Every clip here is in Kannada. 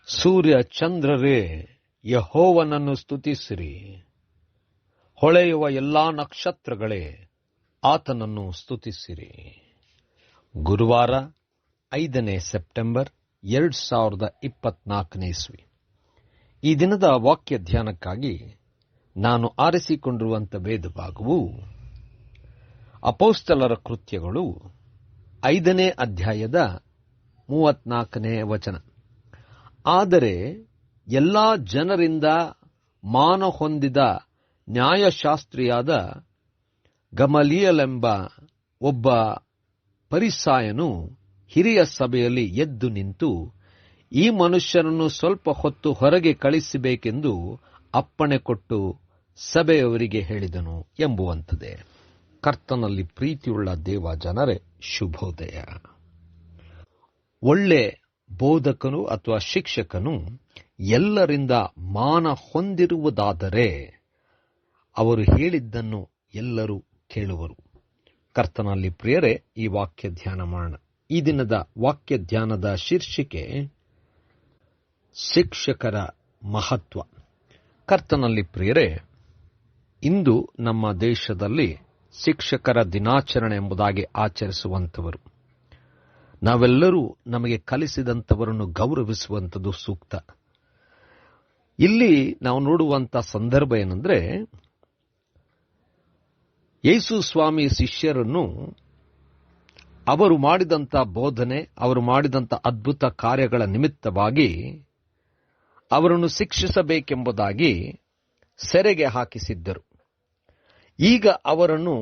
ಸೂರ್ಯ ಚಂದ್ರರೇ, ಯೆಹೋವನನ್ನು ಸ್ತುತಿಸಿರಿ. ಹೊಳೆಯುವ ಎಲ್ಲಾ ನಕ್ಷತ್ರಗಳೇ, ಆತನನ್ನು ಸ್ತುತಿಸಿರಿ. ಗುರುವಾರ 5 ಸೆಪ್ಟೆಂಬರ್ 2024 ಇಸ್ವಿ. ಈ ದಿನದ ವಾಕ್ಯ ಧ್ಯಾನಕ್ಕಾಗಿ ನಾನು ಆರಿಸಿಕೊಂಡಿರುವಂಥ ವೇದ ಭಾಗವು ಅಪೊಸ್ತಲರ ಕೃತ್ಯಗಳು 5ನೇ ಅಧ್ಯಾಯದ 34ನೇ ವಚನ. ಆದರೆ ಎಲ್ಲಾ ಜನರಿಂದ ಮಾನ ಹೊಂದಿದ ನ್ಯಾಯಶಾಸ್ತ್ರಿಯಾದ ಗಮಲಿಯಲೆಂಬ ಒಬ್ಬ ಫರಿಸಾಯನು ಹಿರಿಯ ಸಭೆಯಲ್ಲಿ ಎದ್ದು ನಿಂತು, ಈ ಮನುಷ್ಯನನ್ನು ಸ್ವಲ್ಪ ಹೊತ್ತು ಹೊರಗೆ ಕಳಿಸಬೇಕೆಂದು ಅಪ್ಪಣೆ ಕೊಟ್ಟು ಸಭೆಯವರಿಗೆ ಹೇಳಿದನು ಎಂಬುವಂಥದ್ದೇ. ಕರ್ತನಲ್ಲಿ ಪ್ರೀತಿಯುಳ್ಳ ದೇವ ಜನರೇ, ಶುಭೋದಯ. ಒಳ್ಳೆ ಬೋಧಕನು ಅಥವಾ ಶಿಕ್ಷಕನು ಎಲ್ಲರಿಂದ ಮಾನ ಹೊಂದಿರುವುದಾದರೆ ಅವರು ಹೇಳಿದ್ದನ್ನು ಎಲ್ಲರೂ ಕೇಳುವರು. ಕರ್ತನಲ್ಲಿ ಪ್ರಿಯರೇ, ಈ ವಾಕ್ಯ ಧ್ಯಾನ ಮಾಡೋಣ. ಈ ದಿನದ ವಾಕ್ಯ ಧ್ಯಾನದ ಶೀರ್ಷಿಕೆ ಶಿಕ್ಷಕರ ಮಹತ್ವ. ಕರ್ತನಲ್ಲಿ ಪ್ರಿಯರೇ, ಇಂದು ನಮ್ಮ ದೇಶದಲ್ಲಿ ಶಿಕ್ಷಕರ ದಿನಾಚರಣೆ ಎಂಬುದಾಗಿ ಆಚರಿಸುವಂಥವರು. ನಾವೆಲ್ಲರೂ ನಮಗೆ ಕಲಿಸಿದಂಥವರನ್ನು ಗೌರವಿಸುವಂಥದ್ದು ಸೂಕ್ತ. ಇಲ್ಲಿ ನಾವು ನೋಡುವಂಥ ಸಂದರ್ಭ ಏನಂದ್ರೆ, ಯೇಸು ಸ್ವಾಮಿ ಶಿಷ್ಯರನ್ನು ಅವರು ಮಾಡಿದಂಥ ಬೋಧನೆ, ಅವರು ಮಾಡಿದಂಥ ಅದ್ಭುತ ಕಾರ್ಯಗಳ ನಿಮಿತ್ತವಾಗಿ ಅವರನ್ನು ಶಿಕ್ಷಿಸಬೇಕೆಂಬುದಾಗಿ ಸೆರೆಗೆ ಹಾಕಿಸಿದ್ದರು. ಈಗ ಅವರನ್ನು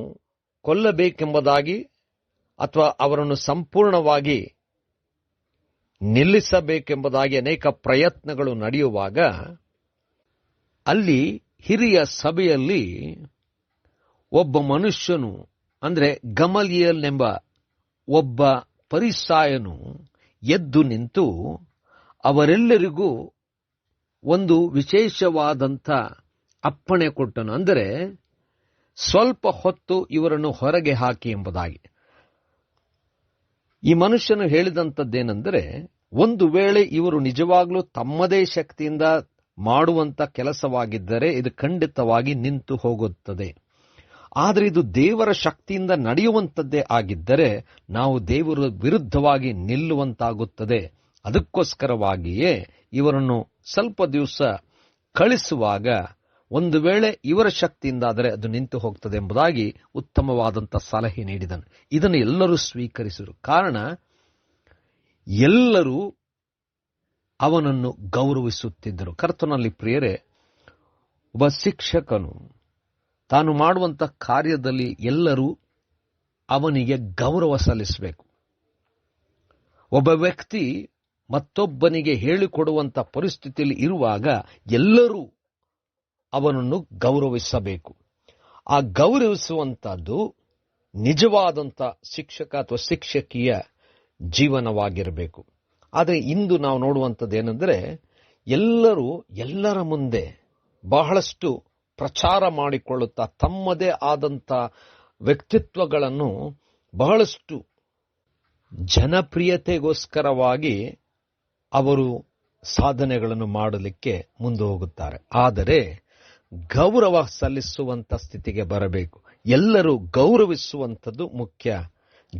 ಕೊಲ್ಲಬೇಕೆಂಬುದಾಗಿ ಅಥವಾ ಅವರನ್ನು ಸಂಪೂರ್ಣವಾಗಿ ನಿಲ್ಲಿಸಬೇಕೆಂಬುದಾಗಿ ಅನೇಕ ಪ್ರಯತ್ನಗಳು ನಡೆಯುವಾಗ ಅಲ್ಲಿ ಹಿರಿಯ ಸಭೆಯಲ್ಲಿ ಒಬ್ಬ ಮನುಷ್ಯನು, ಅಂದರೆ ಗಮಲಿಯಲ್ ಎಂಬ ಒಬ್ಬ ಫರಿಸಾಯನು ಎದ್ದು ನಿಂತು ಅವರೆಲ್ಲರಿಗೂ ಒಂದು ವಿಶೇಷವಾದಂಥ ಅಪ್ಪಣೆ ಕೊಟ್ಟನು. ಅಂದರೆ ಸ್ವಲ್ಪ ಹೊತ್ತು ಇವರನ್ನು ಹೊರಗೆ ಹಾಕಿ ಎಂಬುದಾಗಿ. ಈ ಮನುಷ್ಯನು ಹೇಳಿದಂಥದ್ದೇನೆಂದರೆ, ಒಂದು ವೇಳೆ ಇವರು ನಿಜವಾಗ್ಲೂ ತಮ್ಮದೇ ಶಕ್ತಿಯಿಂದ ಮಾಡುವಂಥ ಕೆಲಸವಾಗಿದ್ದರೆ ಇದು ಖಂಡಿತವಾಗಿ ನಿಂತು ಹೋಗುತ್ತದೆ. ಆದರೆ ಇದು ದೇವರ ಶಕ್ತಿಯಿಂದ ನಡೆಯುವಂಥದ್ದೇ ಆಗಿದ್ದರೆ ನಾವು ದೇವರ ವಿರುದ್ಧವಾಗಿ ನಿಲ್ಲುವಂತಾಗುತ್ತದೆ. ಅದಕ್ಕೋಸ್ಕರವಾಗಿಯೇ ಇವರನ್ನು ಸ್ವಲ್ಪ ದಿವಸ ಕಳಿಸುವಾಗ ಒಂದು ವೇಳೆ ಇವರ ಶಕ್ತಿಯಿಂದಾದರೆ ಅದು ನಿಂತು ಹೋಗ್ತದೆ ಎಂಬುದಾಗಿ ಉತ್ತಮವಾದಂಥ ಸಲಹೆ ನೀಡಿದನು. ಇದನ್ನು ಎಲ್ಲರೂ ಸ್ವೀಕರಿಸಿದರು. ಕಾರಣ ಎಲ್ಲರೂ ಅವನನ್ನು ಗೌರವಿಸುತ್ತಿದ್ದರು. ಕರ್ತನಲ್ಲಿ ಪ್ರಿಯರೇ, ಒಬ್ಬ ಶಿಕ್ಷಕನು ತಾನು ಮಾಡುವಂಥ ಕಾರ್ಯದಲ್ಲಿ ಎಲ್ಲರೂ ಅವನಿಗೆ ಗೌರವ ಸಲ್ಲಿಸಬೇಕು. ಒಬ್ಬ ವ್ಯಕ್ತಿ ಮತ್ತೊಬ್ಬನಿಗೆ ಹೇಳಿಕೊಡುವಂಥ ಪರಿಸ್ಥಿತಿಯಲ್ಲಿ ಇರುವಾಗ ಎಲ್ಲರೂ ಅವನನ್ನು ಗೌರವಿಸಬೇಕು. ಆ ಗೌರವಿಸುವಂಥದ್ದು ನಿಜವಾದಂಥ ಶಿಕ್ಷಕ ಅಥವಾ ಶಿಕ್ಷಕಿಯ ಜೀವನವಾಗಿರಬೇಕು. ಆದರೆ ಇಂದು ನಾವು ನೋಡುವಂಥದ್ದೇನೆಂದರೆ, ಎಲ್ಲರೂ ಎಲ್ಲರ ಮುಂದೆ ಬಹಳಷ್ಟು ಪ್ರಚಾರ ಮಾಡಿಕೊಳ್ಳುತ್ತಾ ತಮ್ಮದೇ ಆದಂಥ ವ್ಯಕ್ತಿತ್ವಗಳನ್ನು ಬಹಳಷ್ಟು ಜನಪ್ರಿಯತೆಗೋಸ್ಕರವಾಗಿ ಅವರು ಸಾಧನೆಗಳನ್ನು ಮಾಡಲಿಕ್ಕೆ ಮುಂದೆ ಹೋಗುತ್ತಾರೆ. ಆದರೆ ಗೌರವ ಸಲ್ಲಿಸುವಂಥ ಸ್ಥಿತಿಗೆ ಬರಬೇಕು. ಎಲ್ಲರೂ ಗೌರವಿಸುವಂಥದ್ದು ಮುಖ್ಯ,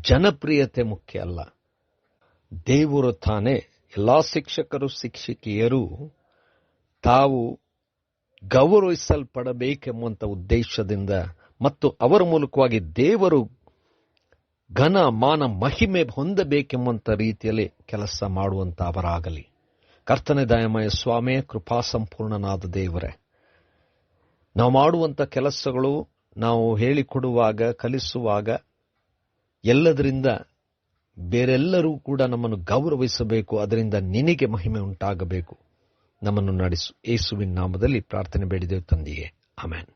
ಜನಪ್ರಿಯತೆ ಮುಖ್ಯ ಅಲ್ಲ. ದೇವರು ತಾನೇ ಎಲ್ಲಾ ಶಿಕ್ಷಕರು ಶಿಕ್ಷಕಿಯರು ತಾವು ಗೌರವಿಸಲ್ಪಡಬೇಕೆಂಬುವಂಥ ಉದ್ದೇಶದಿಂದ ಮತ್ತು ಅವರ ಮೂಲಕವಾಗಿ ದೇವರು ಘನ ಮಾನ ಮಹಿಮೆ ಹೊಂದಬೇಕೆಂಬಂಥ ರೀತಿಯಲ್ಲಿ ಕೆಲಸ ಮಾಡುವಂಥ ಅವರಾಗಲಿ. ಕರ್ತನೇ ದಯಾಮಯ ಸ್ವಾಮಿ, ಕೃಪಾ ಸಂಪೂರ್ಣನಾದ ದೇವರೇ, ನಾವು ಮಾಡುವಂಥ ಕೆಲಸಗಳು, ನಾವು ಹೇಳಿಕೊಡುವಾಗ, ಕಲಿಸುವಾಗ ಎಲ್ಲದರಿಂದ ಬೇರೆಲ್ಲರೂ ಕೂಡ ನಮ್ಮನ್ನು ಗೌರವಿಸಬೇಕು. ಅದರಿಂದ ನಿನಗೆ ಮಹಿಮೆ ಉಂಟಾಗಬೇಕು. ನಮ್ಮನ್ನು ನಡೆಸು. ಯೇಸುವಿನ ನಾಮದಲ್ಲಿ ಪ್ರಾರ್ಥನೆ ಬೇಡಿದೆವು ತಂದೆಯೇ, ಆಮೆನ್.